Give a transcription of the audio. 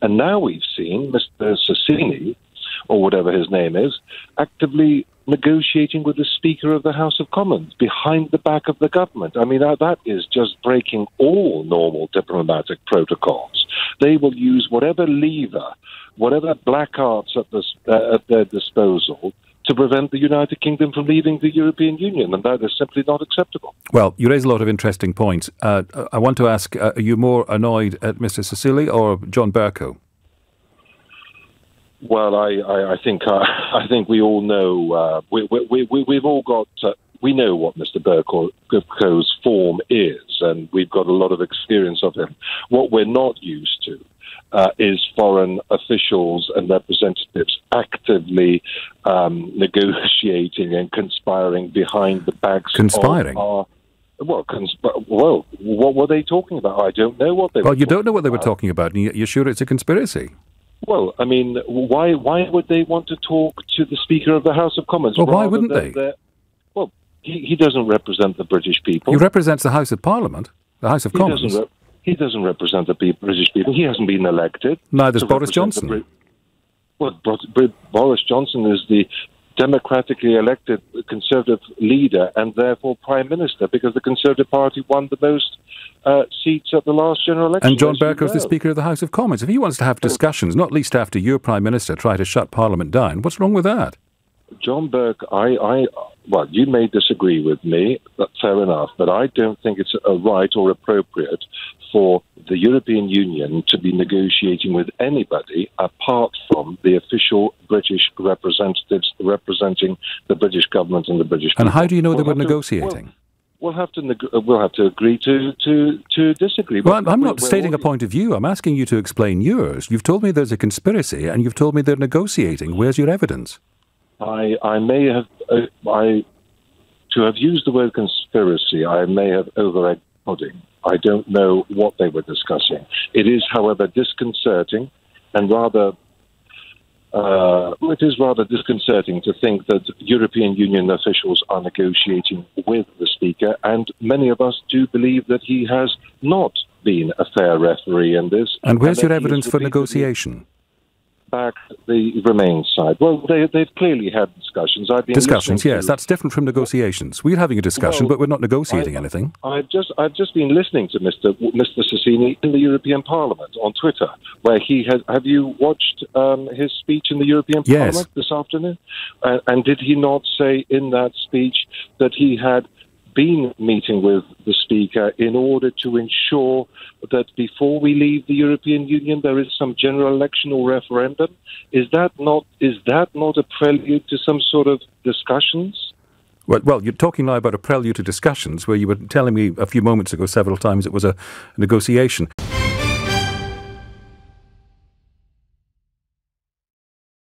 And now we've seen Mr Sassoli, or whatever his name is, actively negotiating with the Speaker of the House of Commons behind the back of the government. I mean, that is just breaking all normal diplomatic protocols. They will use whatever lever, whatever black arts at their disposal to prevent the United Kingdom from leaving the European Union, and that is simply not acceptable. Well, you raise a lot of interesting points. I want to ask, are you more annoyed at Mr Sassoli or John Bercow? Well, I think we all know we've all got we know what Mr Bercow's form is, and we've got a lot of experience of him. What we're not used to is foreign officials and representatives actively negotiating and conspiring behind the backs Conspiring? of our... Well, what were they talking about? I don't know what they were talking about. Well, you don't know what they were talking about, and you're sure it's a conspiracy? Well, I mean, why would they want to talk to the Speaker of the House of Commons? Well, why wouldn't they? Well, he doesn't represent the British people. He represents the House of Parliament, the House of Commons. He doesn't represent the British people. He hasn't been elected. Neither's Boris Johnson. Boris Johnson is the democratically elected Conservative leader and therefore Prime Minister, because the Conservative Party won the most seats at the last general election. And John Bercow is the Speaker of the House of Commons. If he wants to have discussions, not least after your Prime Minister tried to shut Parliament down, what's wrong with that? John Bercow, well, you may disagree with me, that's fair enough, but I don't think it's a right or appropriate for the European Union to be negotiating with anybody apart from the official British representatives representing the British government and the British people. And how do you know they were negotiating? We'll have to agree to disagree. Well, I'm not stating a point of view. I'm asking you to explain yours. You've told me there's a conspiracy, and you've told me they're negotiating. Where's your evidence? I may have to have used the word conspiracy. I may have over-egged pudding. I don't know what they were discussing. It is, however, disconcerting, and it is rather disconcerting to think that European Union officials are negotiating with the Speaker, and many of us do believe that he has not been a fair referee in this. And where's your evidence for negotiation? Back the Remain side. Well, they've clearly had discussions. Discussions, yes. That's different from negotiations. We're having a discussion, but we're not negotiating anything. I've just been listening to Mr Sassoli in the European Parliament on Twitter, where he has. Have you watched his speech in the European Parliament this afternoon? And did he not say in that speech that he had been meeting with the Speaker in order to ensure that before we leave the European Union there is some general election or referendum? Is that not a prelude to some sort of discussions? Well, you're talking now about a prelude to discussions, where you were telling me a few moments ago several times it was a negotiation.